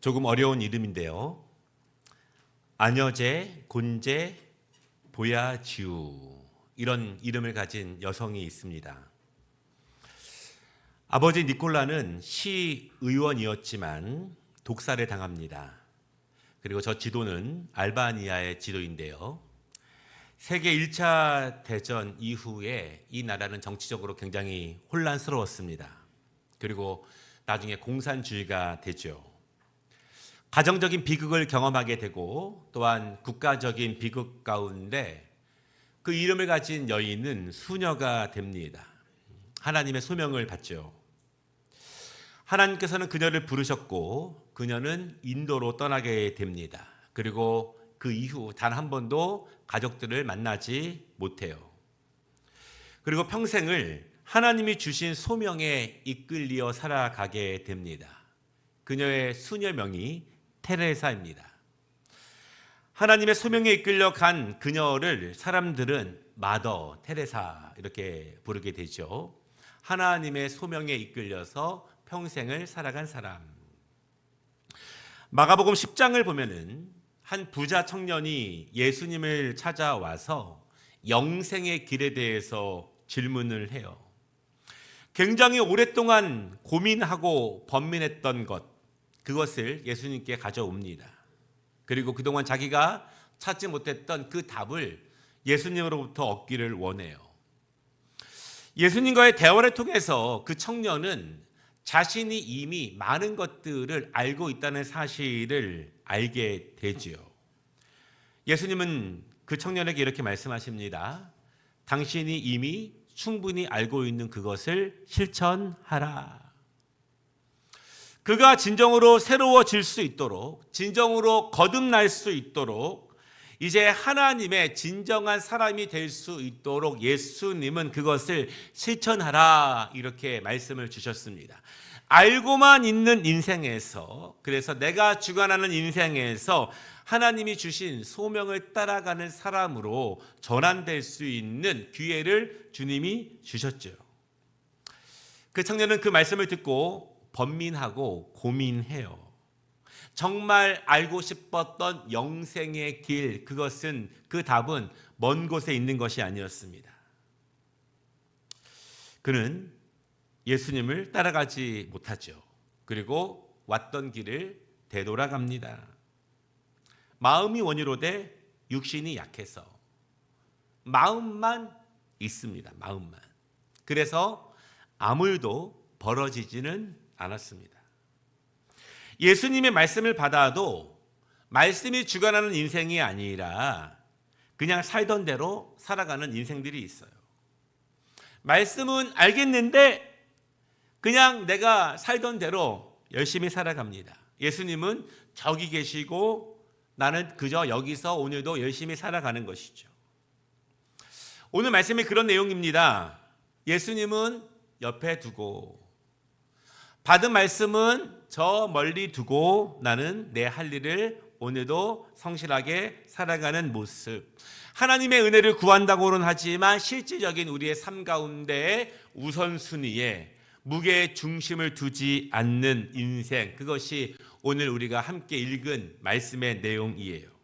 조금 어려운 이름인데요. 안여제, 곤제, 보야지우 이런 이름을 가진 여성이 있습니다. 아버지 니콜라는 시의원이었지만 독살을 당합니다. 그리고 저 지도는 알바니아의 지도인데요. 세계 1차 대전 이후에 이 나라는 정치적으로 굉장히 혼란스러웠습니다. 그리고 나중에 공산주의가 되죠. 가정적인 비극을 경험하게 되고 또한 국가적인 비극 가운데 그 이름을 가진 여인은 수녀가 됩니다. 하나님의 소명을 받죠. 하나님께서는 그녀를 부르셨고 그녀는 인도로 떠나게 됩니다. 그리고 그 이후 단 한 번도 가족들을 만나지 못해요. 그리고 평생을 하나님이 주신 소명에 이끌려 살아가게 됩니다. 그녀의 수녀명이 테레사입니다. 하나님의 소명에 이끌려 간 그녀를 사람들은 마더 테레사 이렇게 부르게 되죠. 하나님의 소명에 이끌려서 평생을 살아간 사람. 마가복음 10장을 보면은 한 부자 청년이 예수님을 찾아와서 영생의 길에 대해서 질문을 해요. 굉장히 오랫동안 고민하고 번민했던 그것을 예수님께 가져옵니다. 그리고 그동안 자기가 찾지 못했던 그 답을 예수님으로부터 얻기를 원해요. 예수님과의 대화를 통해서 그 청년은 자신이 이미 많은 것들을 알고 있다는 사실을 알게 되지요. 예수님은 그 청년에게 이렇게 말씀하십니다. 당신이 이미 충분히 알고 있는 그것을 실천하라. 그가 진정으로 새로워질 수 있도록, 진정으로 거듭날 수 있도록, 이제 하나님의 진정한 사람이 될 수 있도록 예수님은 그것을 실천하라 이렇게 말씀을 주셨습니다. 알고만 있는 인생에서, 그래서 내가 주관하는 인생에서 하나님이 주신 소명을 따라가는 사람으로 전환될 수 있는 기회를 주님이 주셨죠. 그 청년은 그 말씀을 듣고 번민하고 고민해요. 정말 알고 싶었던 영생의 길, 그 답은 먼 곳에 있는 것이 아니었습니다. 그는 예수님을 따라가지 못하죠. 그리고 왔던 길을 되돌아갑니다. 마음이 원이로되 육신이 약해서 마음만 있습니다. 마음만. 그래서 아무 일도 벌어지지는 않았습니다. 예수님의 말씀을 받아도 말씀이 주관하는 인생이 아니라 그냥 살던 대로 살아가는 인생들이 있어요. 말씀은 알겠는데 그냥 내가 살던 대로 열심히 살아갑니다. 예수님은 저기 계시고 나는 그저 여기서 오늘도 열심히 살아가는 것이죠. 오늘 말씀이 그런 내용입니다. 예수님은 옆에 두고 받은 말씀은 저 멀리 두고 나는 내 할 일을 오늘도 성실하게 살아가는 모습. 하나님의 은혜를 구한다고는 하지만 실질적인 우리의 삶 가운데 우선순위에 무게의 중심을 두지 않는 인생. 그것이 오늘 우리가 함께 읽은 말씀의 내용이에요.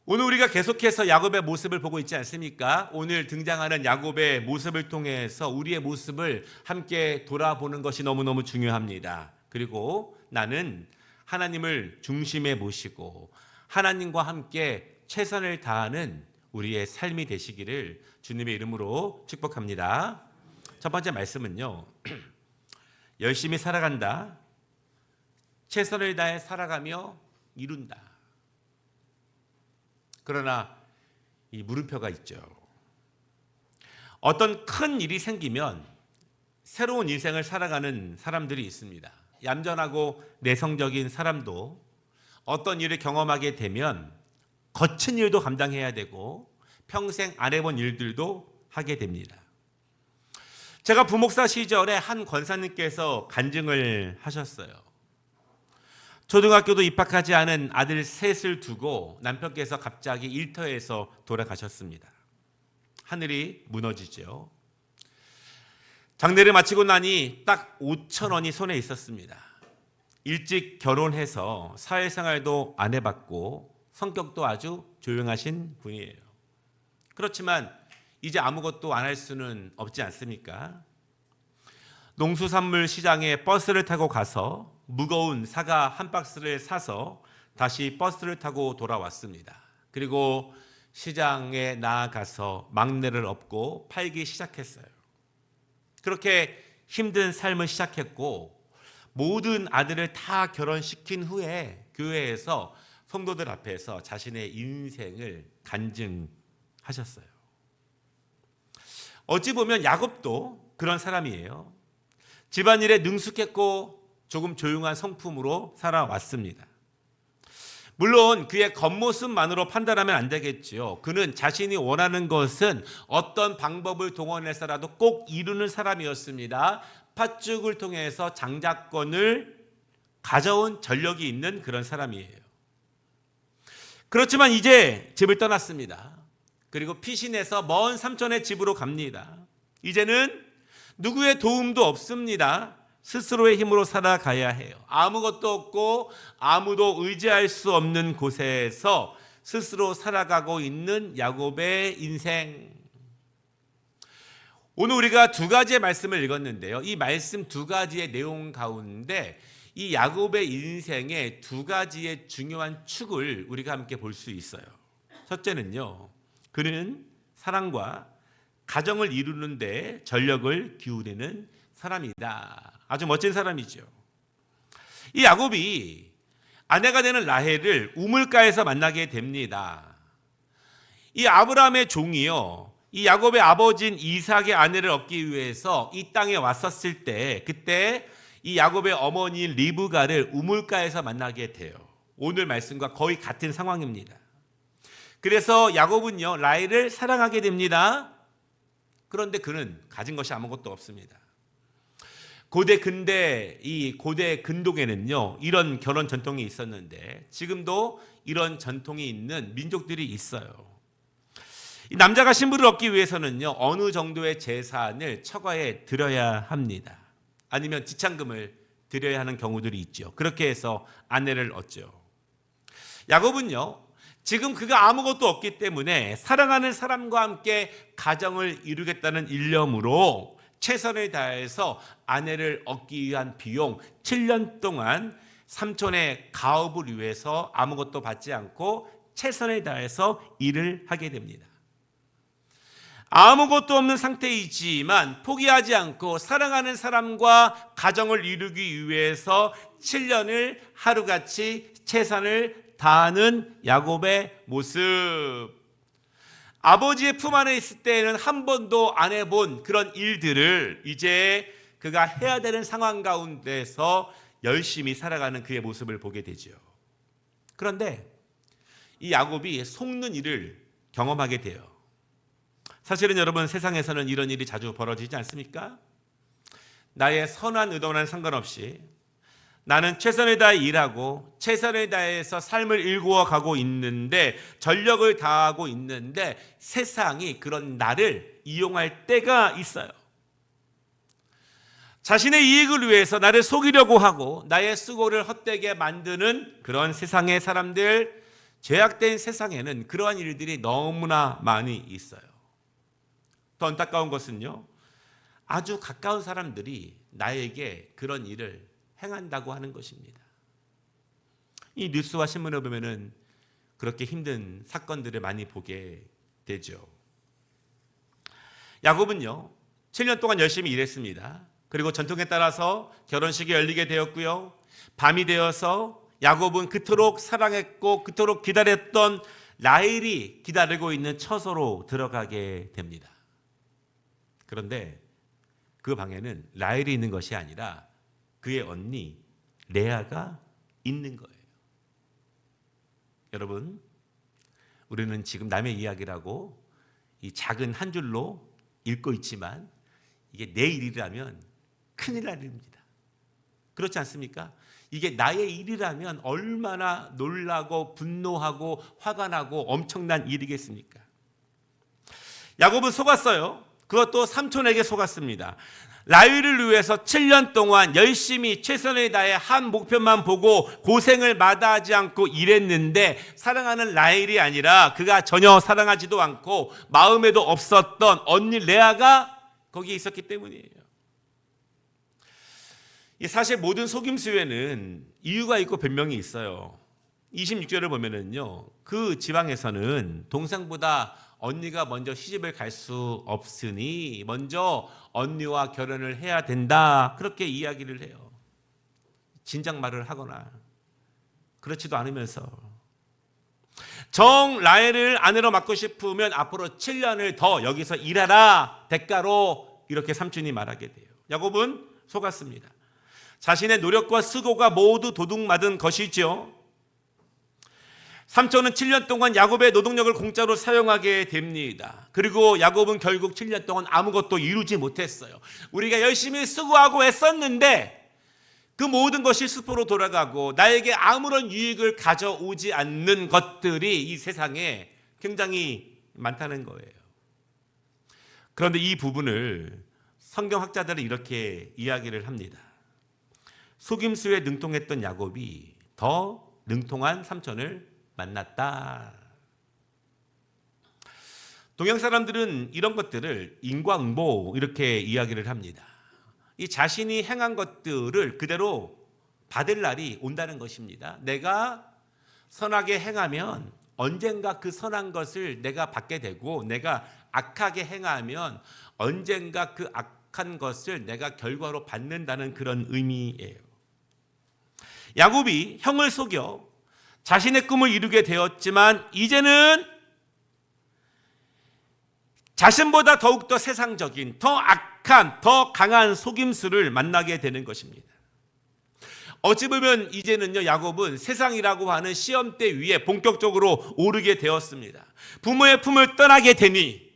오늘 우리가 계속해서 야곱의 모습을 보고 있지 않습니까? 오늘 등장하는 야곱의 모습을 통해서 우리의 모습을 함께 돌아보는 것이 너무너무 중요합니다. 그리고 나는 하나님을 중심에 모시고 하나님과 함께 최선을 다하는 우리의 삶이 되시기를 주님의 이름으로 축복합니다. 첫 번째 말씀은요. 열심히 살아간다. 최선을 다해 살아가며 이룬다. 그러나 이 물음표가 있죠. 어떤 큰 일이 생기면 새로운 인생을 살아가는 사람들이 있습니다. 얌전하고 내성적인 사람도 어떤 일을 경험하게 되면 거친 일도 감당해야 되고 평생 안 해본 일들도 하게 됩니다. 제가 부목사 시절에 한 권사님께서 간증을 하셨어요. 초등학교도 입학하지 않은 아들 셋을 두고 남편께서 갑자기 일터에서 돌아가셨습니다. 하늘이 무너지죠. 장례를 마치고 나니 딱 5,000원이 손에 있었습니다. 일찍 결혼해서 사회생활도 안 해봤고 성격도 아주 조용하신 분이에요. 그렇지만 이제 아무것도 안 할 수는 없지 않습니까? 농수산물 시장에 버스를 타고 가서 무거운 사과 한 박스를 사서 다시 버스를 타고 돌아왔습니다. 그리고 시장에 나아가서 막내를 업고 팔기 시작했어요. 그렇게 힘든 삶을 시작했고 모든 아들을 다 결혼시킨 후에 교회에서 성도들 앞에서 자신의 인생을 간증하셨어요. 어찌 보면 야곱도 그런 사람이에요. 집안일에 능숙했고 조금 조용한 성품으로 살아왔습니다. 물론 그의 겉모습만으로 판단하면 안 되겠지요. 그는 자신이 원하는 것은 어떤 방법을 동원해서라도 꼭 이루는 사람이었습니다. 팥죽을 통해서 장자권을 가져온 전력이 있는 그런 사람이에요. 그렇지만 이제 집을 떠났습니다. 그리고 피신해서 먼 삼촌의 집으로 갑니다. 이제는 누구의 도움도 없습니다. 스스로의 힘으로 살아가야 해요. 아무것도 없고 아무도 의지할 수 없는 곳에서 스스로 살아가고 있는 야곱의 인생. 오늘 우리가 두 가지의 말씀을 읽었는데요. 이 말씀 두 가지의 내용 가운데 이 야곱의 인생의 두 가지의 중요한 축을 우리가 함께 볼 수 있어요. 첫째는요, 그는 사랑과 가정을 이루는 데 전력을 기울이는 사람이다. 아주 멋진 사람이죠. 이 야곱이 아내가 되는 라헬을 우물가에서 만나게 됩니다. 이 아브라함의 종이요, 이 야곱의 아버지인 이삭의 아내를 얻기 위해서 이 땅에 왔었을 때, 그때 이 야곱의 어머니인 리브가를 우물가에서 만나게 돼요. 오늘 말씀과 거의 같은 상황입니다. 그래서 야곱은요, 라헬을 사랑하게 됩니다. 그런데 그는 가진 것이 아무것도 없습니다. 고대 근동에는요, 이런 결혼 전통이 있었는데 지금도 이런 전통이 있는 민족들이 있어요. 이 남자가 신부를 얻기 위해서는요, 어느 정도의 재산을 처가에 드려야 합니다. 아니면 지참금을 드려야 하는 경우들이 있죠. 그렇게 해서 아내를 얻죠. 야곱은요, 지금 그가 아무것도 없기 때문에 사랑하는 사람과 함께 가정을 이루겠다는 일념으로 최선을 다해서 아내를 얻기 위한 비용 7년 동안 삼촌의 가업을 위해서 아무것도 받지 않고 최선을 다해서 일을 하게 됩니다. 아무것도 없는 상태이지만 포기하지 않고 사랑하는 사람과 가정을 이루기 위해서 7년을 하루같이 최선을 다하는 야곱의 모습. 아버지의 품 안에 있을 때에는 한 번도 안 해본 그런 일들을 이제 그가 해야 되는 상황 가운데서 열심히 살아가는 그의 모습을 보게 되죠. 그런데 이 야곱이 속는 일을 경험하게 돼요. 사실은 여러분, 세상에서는 이런 일이 자주 벌어지지 않습니까? 나의 선한 의도와는 상관없이 나는 최선을 다해 일하고 최선을 다해서 삶을 일구어 가고 있는데, 전력을 다하고 있는데 세상이 그런 나를 이용할 때가 있어요. 자신의 이익을 위해서 나를 속이려고 하고 나의 수고를 헛되게 만드는 그런 세상의 사람들, 죄악된 세상에는 그러한 일들이 너무나 많이 있어요. 더 안타까운 것은요, 아주 가까운 사람들이 나에게 그런 일을 행한다고 하는 것입니다. 이 뉴스와 신문을 보면은 그렇게 힘든 사건들을 많이 보게 되죠. 야곱은요, 7년 동안 열심히 일했습니다. 그리고 전통에 따라서 결혼식이 열리게 되었고요. 밤이 되어서 야곱은 그토록 사랑했고 그토록 기다렸던 라헬이 기다리고 있는 처소로 들어가게 됩니다. 그런데 그 방에는 라헬이 있는 것이 아니라 그의 언니 레아가 있는 거예요. 여러분, 우리는 지금 남의 이야기라고 이 작은 한 줄로 읽고 있지만 이게 내 일이라면 큰일 날 일입니다. 그렇지 않습니까? 이게 나의 일이라면 얼마나 놀라고 분노하고 화가 나고 엄청난 일이겠습니까? 야곱은 속았어요. 그것도 삼촌에게 속았습니다. 라헬을 위해서 7년 동안 열심히 최선을 다해 한 목표만 보고 고생을 마다하지 않고 일했는데 사랑하는 라헬이 아니라 그가 전혀 사랑하지도 않고 마음에도 없었던 언니 레아가 거기에 있었기 때문이에요. 사실 모든 속임수에는 이유가 있고 변명이 있어요. 26절을 보면은요, 그 지방에서는 동생보다 언니가 먼저 시집을 갈 수 없으니 먼저 언니와 결혼을 해야 된다, 그렇게 이야기를 해요. 진작 말을 하거나 그렇지도 않으면서 정 라헬을 아내로 맡고 싶으면 앞으로 7년을 더 여기서 일하라, 대가로, 이렇게 삼촌이 말하게 돼요. 야곱은 속았습니다. 자신의 노력과 수고가 모두 도둑맞은 것이죠. 삼촌은 7년 동안 야곱의 노동력을 공짜로 사용하게 됩니다. 그리고 야곱은 결국 7년 동안 아무것도 이루지 못했어요. 우리가 열심히 수고하고 애썼는데 그 모든 것이 수포로 돌아가고 나에게 아무런 유익을 가져오지 않는 것들이 이 세상에 굉장히 많다는 거예요. 그런데 이 부분을 성경학자들은 이렇게 이야기를 합니다. 속임수에 능통했던 야곱이 더 능통한 삼촌을 만났다. 동양 사람들은 이런 것들을 인과응보, 이렇게 이야기를 합니다. 이 자신이 행한 것들을 그대로 받을 날이 온다는 것입니다. 내가 선하게 행하면 언젠가 그 선한 것을 내가 받게 되고, 내가 악하게 행하면 언젠가 그 악한 것을 내가 결과로 받는다는 그런 의미예요. 야곱이 형을 속여 자신의 꿈을 이루게 되었지만 이제는 자신보다 더욱더 세상적인, 더 악한, 더 강한 속임수를 만나게 되는 것입니다. 어찌 보면 이제는요, 야곱은 세상이라고 하는 시험대 위에 본격적으로 오르게 되었습니다. 부모의 품을 떠나게 되니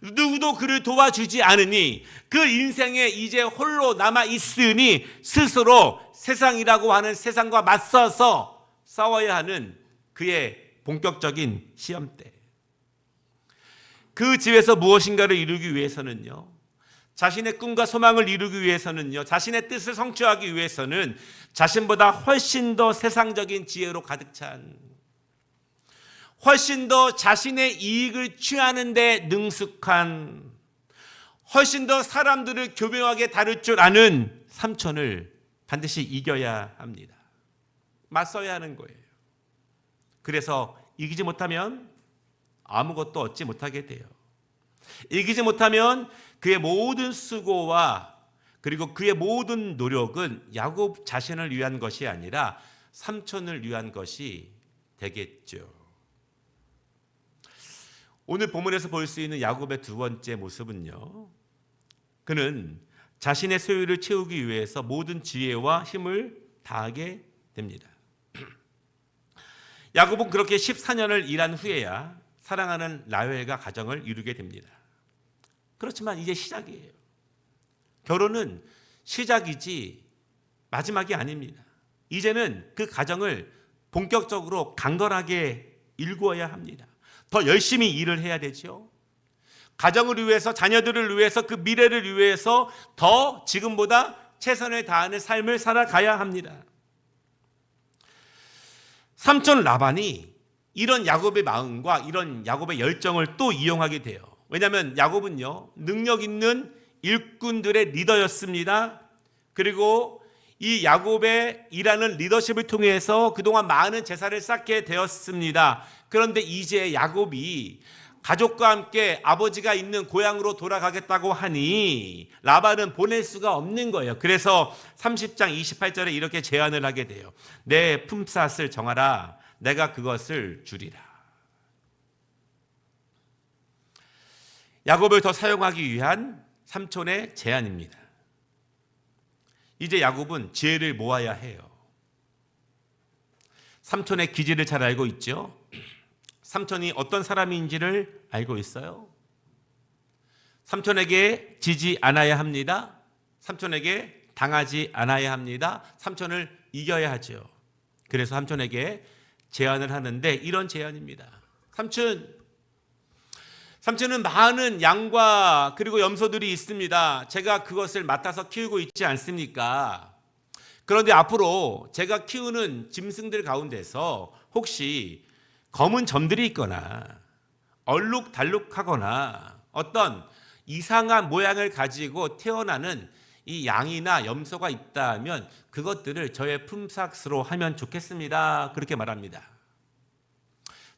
누구도 그를 도와주지 않으니 그 인생에 이제 홀로 남아 있으니 스스로 세상이라고 하는 세상과 맞서서 싸워야 하는 그의 본격적인 시험대. 그 집에서 무엇인가를 이루기 위해서는요, 자신의 꿈과 소망을 이루기 위해서는요, 자신의 뜻을 성취하기 위해서는 자신보다 훨씬 더 세상적인 지혜로 가득 찬, 훨씬 더 자신의 이익을 취하는 데 능숙한, 훨씬 더 사람들을 교묘하게 다룰 줄 아는 삼촌을 반드시 이겨야 합니다. 맞서야 하는 거예요. 그래서 이기지 못하면 아무것도 얻지 못하게 돼요. 이기지 못하면 그의 모든 수고와 그리고 그의 모든 노력은 야곱 자신을 위한 것이 아니라 삼촌을 위한 것이 되겠죠. 오늘 본문에서 볼 수 있는 야곱의 두 번째 모습은요, 그는 자신의 소유를 채우기 위해서 모든 지혜와 힘을 다하게 됩니다. 야곱은 그렇게 14년을 일한 후에야 사랑하는 라헬과 가정을 이루게 됩니다. 그렇지만 이제 시작이에요. 결혼은 시작이지 마지막이 아닙니다. 이제는 그 가정을 본격적으로 강건하게 일구어야 합니다. 더 열심히 일을 해야 되죠. 가정을 위해서, 자녀들을 위해서, 그 미래를 위해서 더 지금보다 최선을 다하는 삶을 살아가야 합니다. 삼촌 라반이 이런 야곱의 마음과 이런 야곱의 열정을 또 이용하게 돼요. 왜냐하면 야곱은요, 능력 있는 일꾼들의 리더였습니다. 그리고 이 야곱의 일하는 리더십을 통해서 그동안 많은 재산을 쌓게 되었습니다. 그런데 이제 야곱이 가족과 함께 아버지가 있는 고향으로 돌아가겠다고 하니 라반은 보낼 수가 없는 거예요. 그래서 30장 28절에 이렇게 제안을 하게 돼요. 내 품삯을 정하라. 내가 그것을 주리라. 야곱을 더 사용하기 위한 삼촌의 제안입니다. 이제 야곱은 지혜를 모아야 해요. 삼촌의 기질을 잘 알고 있죠. 삼촌이 어떤 사람인지를 알고 있어요. 삼촌에게 지지 않아야 합니다. 삼촌에게 당하지 않아야 합니다. 삼촌을 이겨야 하죠. 그래서 삼촌에게 제안을 하는데 이런 제안입니다. 삼촌, 삼촌은 많은 양과 그리고 염소들이 있습니다. 제가 그것을 맡아서 키우고 있지 않습니까? 그런데 앞으로 제가 키우는 짐승들 가운데서 혹시 검은 점들이 있거나 얼룩달룩하거나 어떤 이상한 모양을 가지고 태어나는 이 양이나 염소가 있다면 그것들을 저의 품삯으로 하면 좋겠습니다. 그렇게 말합니다.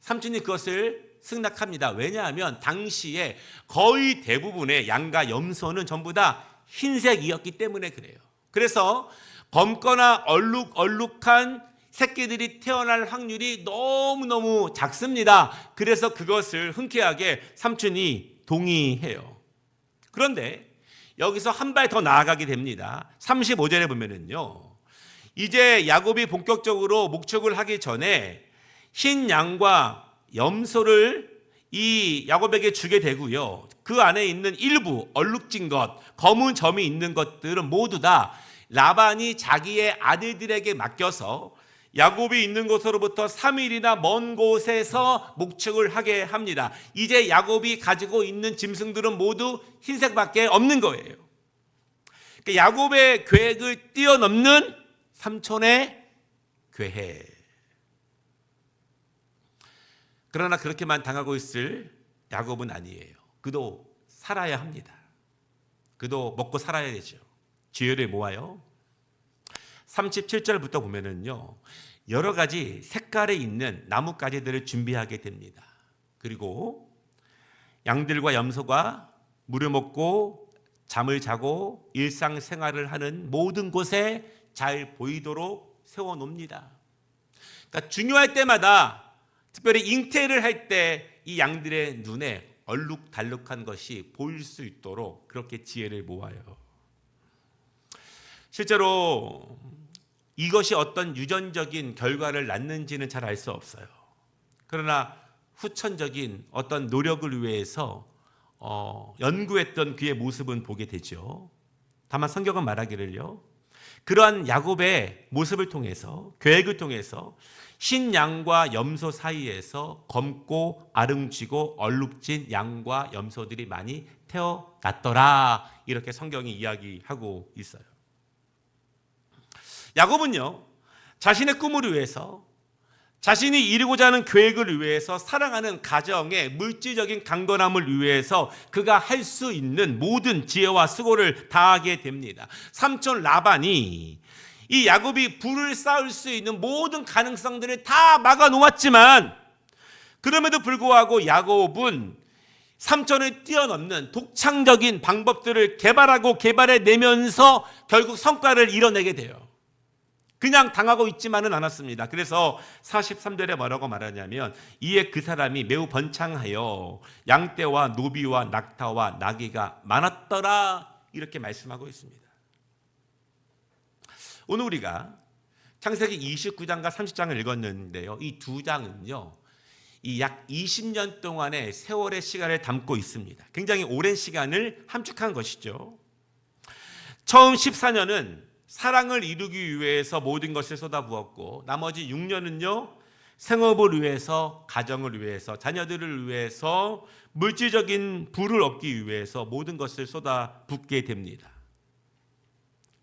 삼촌이 그것을 승낙합니다. 왜냐하면 당시에 거의 대부분의 양과 염소는 전부 다 흰색이었기 때문에 그래요. 그래서 검거나 얼룩한 새끼들이 태어날 확률이 너무너무 작습니다. 그래서 그것을 흔쾌하게 삼촌이 동의해요. 그런데 여기서 한 발 더 나아가게 됩니다. 35절에 보면은요, 이제 야곱이 본격적으로 목축을 하기 전에 흰 양과 염소를 이 야곱에게 주게 되고요, 그 안에 있는 일부 얼룩진 것, 검은 점이 있는 것들은 모두 다 라반이 자기의 아들들에게 맡겨서 야곱이 있는 곳으로부터 3일이나 먼 곳에서 목축을 하게 합니다. 이제 야곱이 가지고 있는 짐승들은 모두 흰색밖에 없는 거예요. 그러니까 야곱의 계획을 뛰어넘는 삼촌의 계획. 그러나 그렇게만 당하고 있을 야곱은 아니에요. 그도 살아야 합니다. 그도 먹고 살아야 되죠. 지혜를 모아요. 37절부터 보면은요, 여러 가지 색깔에 있는 나뭇가지들을 준비하게 됩니다. 그리고 양들과 염소가 물을 먹고 잠을 자고 일상생활을 하는 모든 곳에 잘 보이도록 세워놓습니다. 그러니까 중요할 때마다, 특별히 잉태를 할 때 이 양들의 눈에 얼룩달룩한 것이 보일 수 있도록 그렇게 지혜를 모아요. 실제로 이것이 어떤 유전적인 결과를 낳는지는 잘 알 수 없어요. 그러나 후천적인 어떤 노력을 위해서 연구했던 그의 모습은 보게 되죠. 다만 성경은 말하기를요, 그러한 야곱의 모습을 통해서, 계획을 통해서 흰 양과 염소 사이에서 검고 아름지고 얼룩진 양과 염소들이 많이 태어났더라, 이렇게 성경이 이야기하고 있어요. 야곱은요, 자신의 꿈을 위해서, 자신이 이루고자 하는 계획을 위해서, 사랑하는 가정의 물질적인 강건함을 위해서 그가 할 수 있는 모든 지혜와 수고를 다하게 됩니다. 삼촌 라반이 이 야곱이 부를 쌓을 수 있는 모든 가능성들을 다 막아 놓았지만, 그럼에도 불구하고 야곱은 삼촌을 뛰어넘는 독창적인 방법들을 개발해내면서 결국 성과를 이뤄내게 돼요. 그냥 당하고 있지만은 않았습니다. 그래서 43절에 뭐라고 말하냐면, 이에 그 사람이 매우 번창하여 양떼와 노비와 낙타와 나귀가 많았더라, 이렇게 말씀하고 있습니다. 오늘 우리가 창세기 29장과 30장을 읽었는데요, 이 두 장은요, 이 약 20년 동안의 세월의 시간을 담고 있습니다. 굉장히 오랜 시간을 함축한 것이죠. 처음 14년은 사랑을 이루기 위해서 모든 것을 쏟아부었고, 나머지 6년은요 생업을 위해서, 가정을 위해서, 자녀들을 위해서, 물질적인 부를 얻기 위해서 모든 것을 쏟아붓게 됩니다.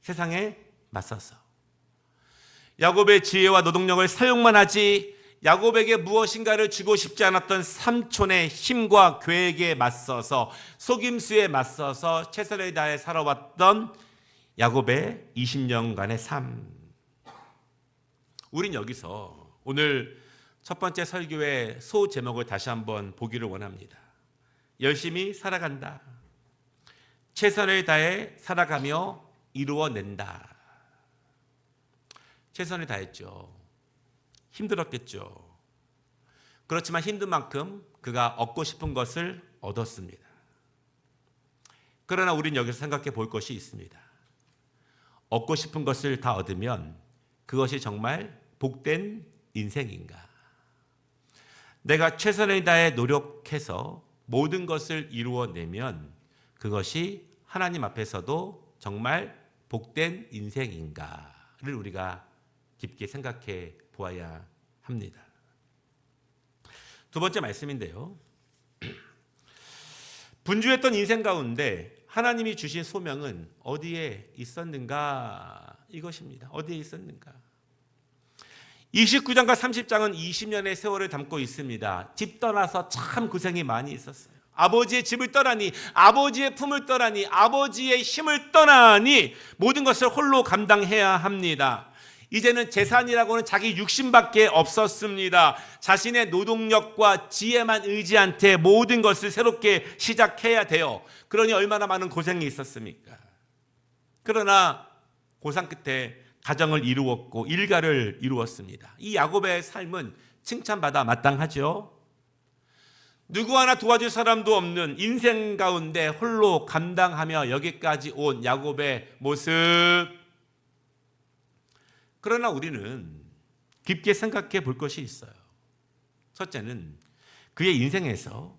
세상에 맞서서 야곱의 지혜와 노동력을 사용만 하지 야곱에게 무엇인가를 주고 싶지 않았던 삼촌의 힘과 계획에 맞서서, 속임수에 맞서서 최선을 다해 살아왔던 야곱의 20년간의 삶. 우린 여기서 오늘 첫 번째 설교의 소 제목을 다시 한번 보기를 원합니다. 열심히 살아간다. 최선을 다해 살아가며 이루어낸다. 최선을 다했죠. 힘들었겠죠. 그렇지만 힘든 만큼 그가 얻고 싶은 것을 얻었습니다. 그러나 우린 여기서 생각해 볼 것이 있습니다. 얻고 싶은 것을 다 얻으면 그것이 정말 복된 인생인가? 내가 최선을 다해 노력해서 모든 것을 이루어내면 그것이 하나님 앞에서도 정말 복된 인생인가를 우리가 깊게 생각해 보아야 합니다. 두 번째 말씀인데요, 분주했던 인생 가운데 하나님이 주신 소명은 어디에 있었는가? 이것입니다. 어디에 있었는가? 29장과 30장은 20년의 세월을 담고 있습니다. 집 떠나서 참 고생이 많이 있었어요. 아버지의 집을 떠나니, 아버지의 품을 떠나니, 아버지의 힘을 떠나니 모든 것을 홀로 감당해야 합니다. 이제는 재산이라고는 자기 육신밖에 없었습니다. 자신의 노동력과 지혜만 의지한 채 모든 것을 새롭게 시작해야 돼요. 그러니 얼마나 많은 고생이 있었습니까? 그러나 고상 끝에 가정을 이루었고 일가를 이루었습니다. 이 야곱의 삶은 칭찬받아 마땅하죠. 누구 하나 도와줄 사람도 없는 인생 가운데 홀로 감당하며 여기까지 온 야곱의 모습. 그러나 우리는 깊게 생각해 볼 것이 있어요. 첫째는 그의 인생에서,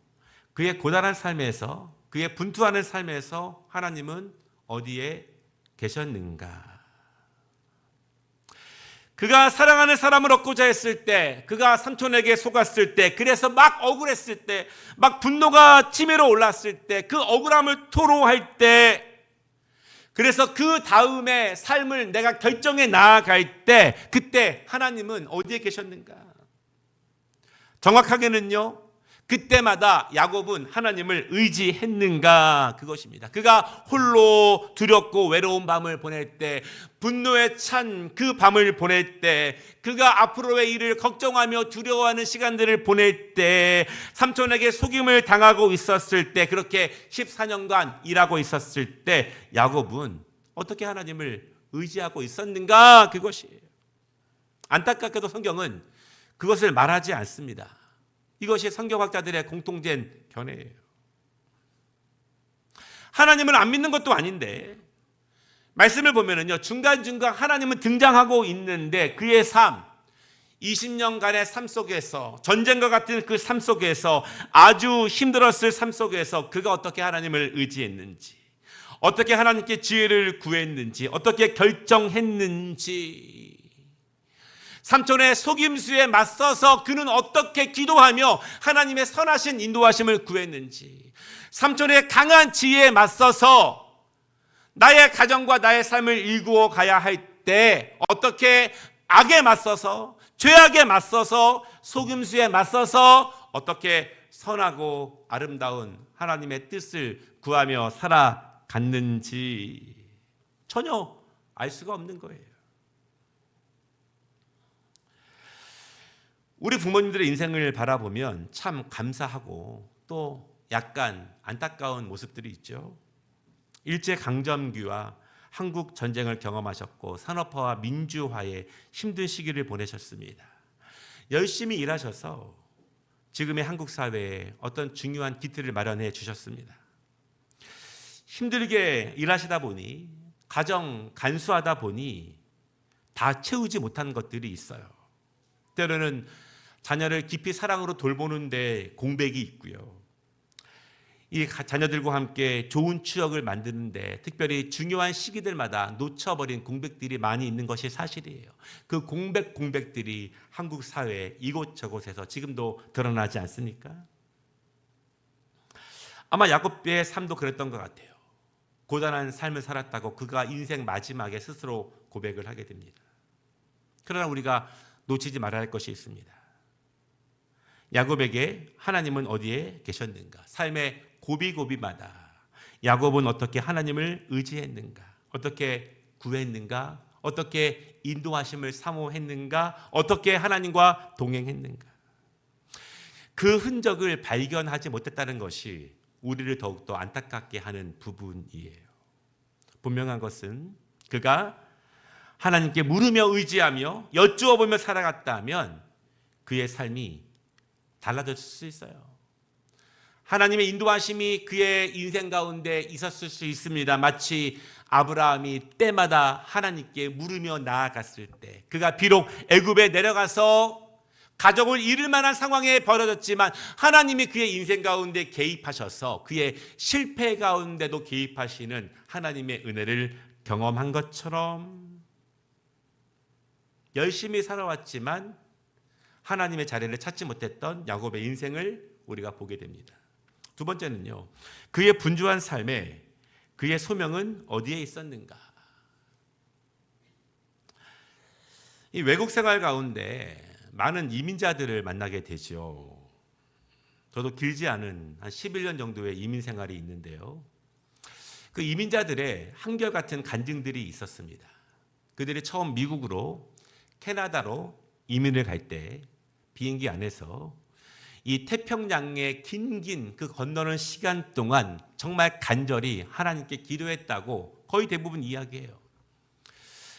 그의 고단한 삶에서, 그의 분투하는 삶에서 하나님은 어디에 계셨는가? 그가 사랑하는 사람을 얻고자 했을 때, 그가 삼촌에게 속았을 때, 그래서 막 억울했을 때, 막 분노가 치밀어 올랐을 때, 그 억울함을 토로할 때, 그래서 그 다음에 삶을 내가 결정해 나아갈 때, 그때 하나님은 어디에 계셨는가? 정확하게는요, 그때마다 야곱은 하나님을 의지했는가? 그것입니다. 그가 홀로 두렵고 외로운 밤을 보낼 때, 분노에 찬 그 밤을 보낼 때, 그가 앞으로의 일을 걱정하며 두려워하는 시간들을 보낼 때, 삼촌에게 속임을 당하고 있었을 때, 그렇게 14년간 일하고 있었을 때 야곱은 어떻게 하나님을 의지하고 있었는가? 그것이에요. 안타깝게도 성경은 그것을 말하지 않습니다. 이것이 성경학자들의 공통된 견해예요. 하나님을 안 믿는 것도 아닌데 말씀을 보면은요, 중간중간 하나님은 등장하고 있는데 그의 삶, 20년간의 삶 속에서, 전쟁과 같은 그 삶 속에서, 아주 힘들었을 삶 속에서 그가 어떻게 하나님을 의지했는지, 어떻게 하나님께 지혜를 구했는지, 어떻게 결정했는지, 삼촌의 속임수에 맞서서 그는 어떻게 기도하며 하나님의 선하신 인도하심을 구했는지, 삼촌의 강한 지혜에 맞서서 나의 가정과 나의 삶을 일구어 가야 할 때 어떻게 악에 맞서서, 죄악에 맞서서, 속임수에 맞서서 어떻게 선하고 아름다운 하나님의 뜻을 구하며 살아갔는지 전혀 알 수가 없는 거예요. 우리 부모님들의 인생을 바라보면 참 감사하고 또 약간 안타까운 모습들이 있죠. 일제강점기와 한국 전쟁을 경험하셨고 산업화와 민주화의 힘든 시기를 보내셨습니다. 열심히 일하셔서 지금의 한국 사회에 어떤 중요한 기틀을 마련해 주셨습니다. 힘들게 일하시다 보니, 가정 간수하다 보니 다 채우지 못한 것들이 있어요. 때로는 자녀를 깊이 사랑으로 돌보는데 공백이 있고요. 이 자녀들과 함께 좋은 추억을 만드는데 특별히 중요한 시기들마다 놓쳐버린 공백들이 많이 있는 것이 사실이에요. 그 공백들이 한국 사회 이곳저곳에서 지금도 드러나지 않습니까? 아마 야곱의 삶도 그랬던 것 같아요. 고단한 삶을 살았다고 그가 인생 마지막에 스스로 고백을 하게 됩니다. 그러나 우리가 놓치지 말아야 할 것이 있습니다. 야곱에게 하나님은 어디에 계셨는가? 삶의 고비고비마다 야곱은 어떻게 하나님을 의지했는가? 어떻게 구했는가? 어떻게 인도하심을 사모했는가? 어떻게 하나님과 동행했는가? 그 흔적을 발견하지 못했다는 것이 우리를 더욱더 안타깝게 하는 부분이에요. 분명한 것은 그가 하나님께 물으며 의지하며 여쭈어 보며 살아갔다면 그의 삶이 달라졌을 수 있어요. 하나님의 인도하심이 그의 인생 가운데 있었을 수 있습니다. 마치 아브라함이 때마다 하나님께 물으며 나아갔을 때, 그가 비록 애굽에 내려가서 가족을 잃을 만한 상황에 벌어졌지만 하나님이 그의 인생 가운데 개입하셔서 그의 실패 가운데도 개입하시는 하나님의 은혜를 경험한 것처럼 열심히 살아왔지만 하나님의 자리를 찾지 못했던 야곱의 인생을 우리가 보게 됩니다. 두 번째는요, 그의 분주한 삶에 그의 소명은 어디에 있었는가? 이 외국 생활 가운데 많은 이민자들을 만나게 되죠. 저도 길지 않은 한 11년 정도의 이민 생활이 있는데요. 그 이민자들의 한결같은 간증들이 있었습니다. 그들이 처음 미국으로, 캐나다로 이민을 갈 때 비행기 안에서 이 태평양의 긴 그 건너는 시간 동안 정말 간절히 하나님께 기도했다고 거의 대부분 이야기해요.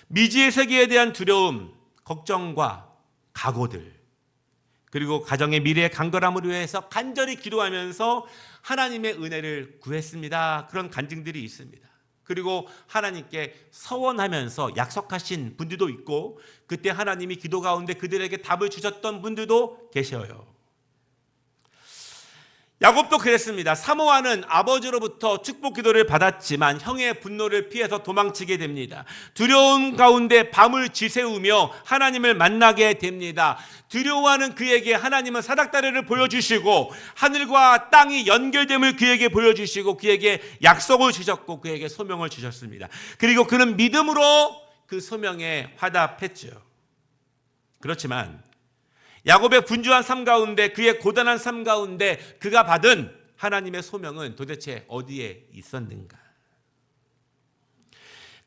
미지의 세계에 대한 두려움, 걱정과 각오들, 그리고 가정의 미래의 강건함을 위해서 간절히 기도하면서 하나님의 은혜를 구했습니다. 그런 간증들이 있습니다. 그리고 하나님께 서원하면서 약속하신 분들도 있고, 그때 하나님이 기도 가운데 그들에게 답을 주셨던 분들도 계셔요. 야곱도 그랬습니다. 사모하는 아버지로부터 축복 기도를 받았지만 형의 분노를 피해서 도망치게 됩니다. 두려움 가운데 밤을 지새우며 하나님을 만나게 됩니다. 두려워하는 그에게 하나님은 사닥다리를 보여주시고 하늘과 땅이 연결됨을 그에게 보여주시고 그에게 약속을 주셨고 그에게 소명을 주셨습니다. 그리고 그는 믿음으로 그 소명에 화답했죠. 그렇지만 야곱의 분주한 삶 가운데, 그의 고단한 삶 가운데 그가 받은 하나님의 소명은 도대체 어디에 있었는가?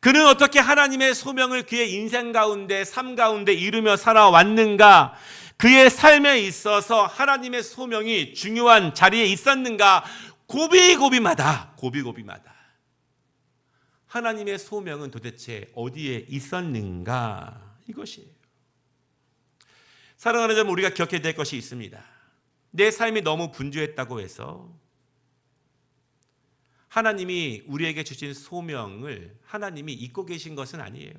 그는 어떻게 하나님의 소명을 그의 인생 가운데, 삶 가운데 이루며 살아왔는가? 그의 삶에 있어서 하나님의 소명이 중요한 자리에 있었는가? 고비고비마다 하나님의 소명은 도대체 어디에 있었는가? 이것이에요. 사랑하는 점, 우리가 기억해야 될 것이 있습니다. 내 삶이 너무 분주했다고 해서 하나님이 우리에게 주신 소명을 하나님이 잊고 계신 것은 아니에요.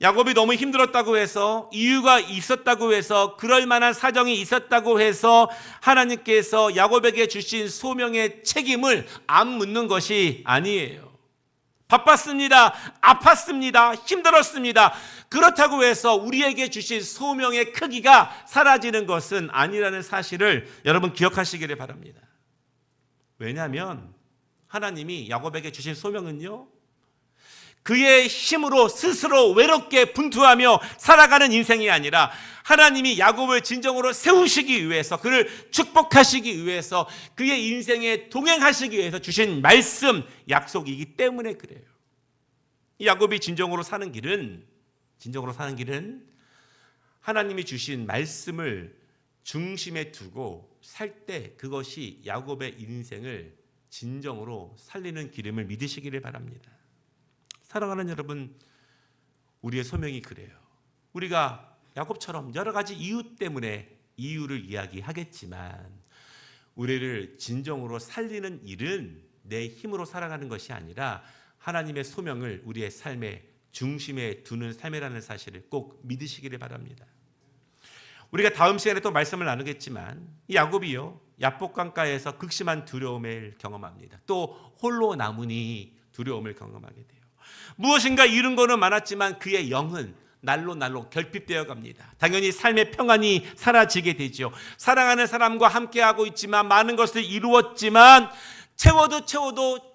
야곱이 너무 힘들었다고 해서, 이유가 있었다고 해서, 그럴 만한 사정이 있었다고 해서 하나님께서 야곱에게 주신 소명의 책임을 안 묻는 것이 아니에요. 바빴습니다. 아팠습니다. 힘들었습니다. 그렇다고 해서 우리에게 주신 소명의 크기가 사라지는 것은 아니라는 사실을 여러분 기억하시기를 바랍니다. 왜냐하면 하나님이 야곱에게 주신 소명은요, 그의 힘으로 스스로 외롭게 분투하며 살아가는 인생이 아니라 하나님이 야곱을 진정으로 세우시기 위해서, 그를 축복하시기 위해서, 그의 인생에 동행하시기 위해서 주신 말씀, 약속이기 때문에 그래요. 야곱이 진정으로 사는 길은 하나님이 주신 말씀을 중심에 두고 살 때 그것이 야곱의 인생을 진정으로 살리는 길임을 믿으시기를 바랍니다. 사랑하는 여러분, 우리의 소명이 그래요. 우리가 야곱처럼 여러 가지 이유 때문에 이유를 이야기하겠지만 우리를 진정으로 살리는 일은 내 힘으로 살아가는 것이 아니라 하나님의 소명을 우리의 삶의 중심에 두는 삶이라는 사실을 꼭 믿으시기를 바랍니다. 우리가 다음 시간에 또 말씀을 나누겠지만 이 야곱이요, 야복강가에서 극심한 두려움을 경험합니다. 또 홀로 남으니 두려움을 경험하게 돼요. 무엇인가 잃은 거는 많았지만 그의 영은 날로 결핍되어 갑니다. 당연히 삶의 평안이 사라지게 되죠. 사랑하는 사람과 함께하고 있지만, 많은 것을 이루었지만 채워도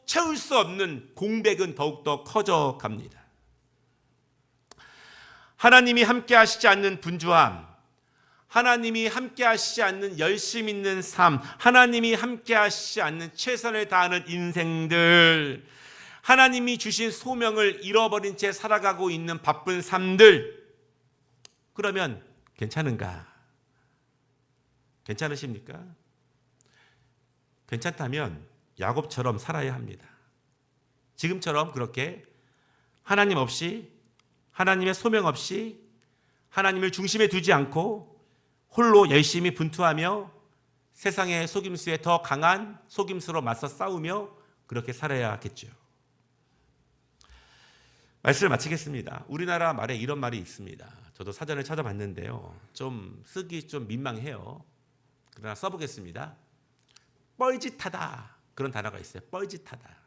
채울 수 없는 공백은 더욱더 커져 갑니다. 하나님이 함께 하시지 않는 분주함, 하나님이 함께 하시지 않는 열심 있는 삶, 하나님이 함께 하시지 않는 최선을 다하는 인생들, 하나님이 주신 소명을 잃어버린 채 살아가고 있는 바쁜 삶들, 그러면 괜찮은가? 괜찮으십니까? 괜찮다면 야곱처럼 살아야 합니다. 지금처럼 그렇게 하나님 없이, 하나님의 소명 없이, 하나님을 중심에 두지 않고 홀로 열심히 분투하며 세상의 속임수에 더 강한 속임수로 맞서 싸우며 그렇게 살아야겠죠. 말씀을 마치겠습니다. 우리나라 말에 이런 말이 있습니다. 저도 사전을 찾아봤는데요, 좀 쓰기 좀 민망해요. 그러나 써보겠습니다. 뻘짓하다, 그런 단어가 있어요. 뻘짓하다.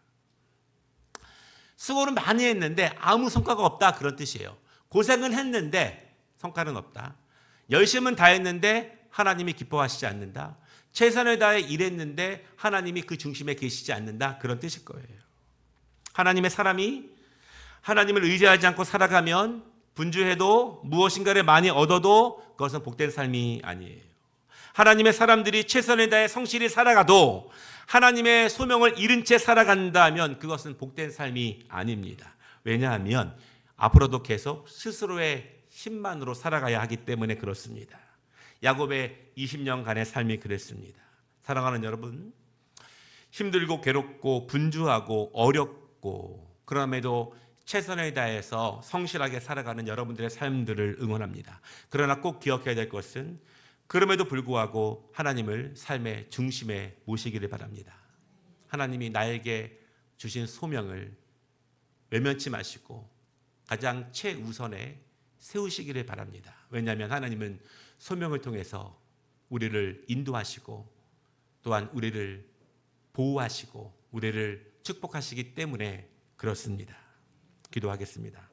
수고는 많이 했는데 아무 성과가 없다, 그런 뜻이에요. 고생은 했는데 성과는 없다. 열심은 다했는데 하나님이 기뻐하시지 않는다. 최선을 다해 일했는데 하나님이 그 중심에 계시지 않는다, 그런 뜻일 거예요. 하나님의 사람이 하나님을 의지하지 않고 살아가면 분주해도 무엇인가를 많이 얻어도 그것은 복된 삶이 아니에요. 하나님의 사람들이 최선을 다해 성실히 살아가도 하나님의 소명을 잃은 채 살아간다면 그것은 복된 삶이 아닙니다. 왜냐하면 앞으로도 계속 스스로의 힘만으로 살아가야 하기 때문에 그렇습니다. 야곱의 20년간의 삶이 그랬습니다. 사랑하는 여러분, 힘들고 괴롭고 분주하고 어렵고 그럼에도 최선을 다해서 성실하게 살아가는 여러분들의 삶들을 응원합니다. 그러나 꼭 기억해야 될 것은 그럼에도 불구하고 하나님을 삶의 중심에 모시기를 바랍니다. 하나님이 나에게 주신 소명을 외면치 마시고 가장 최우선에 세우시기를 바랍니다. 왜냐하면 하나님은 소명을 통해서 우리를 인도하시고 또한 우리를 보호하시고 우리를 축복하시기 때문에 그렇습니다. 기도하겠습니다.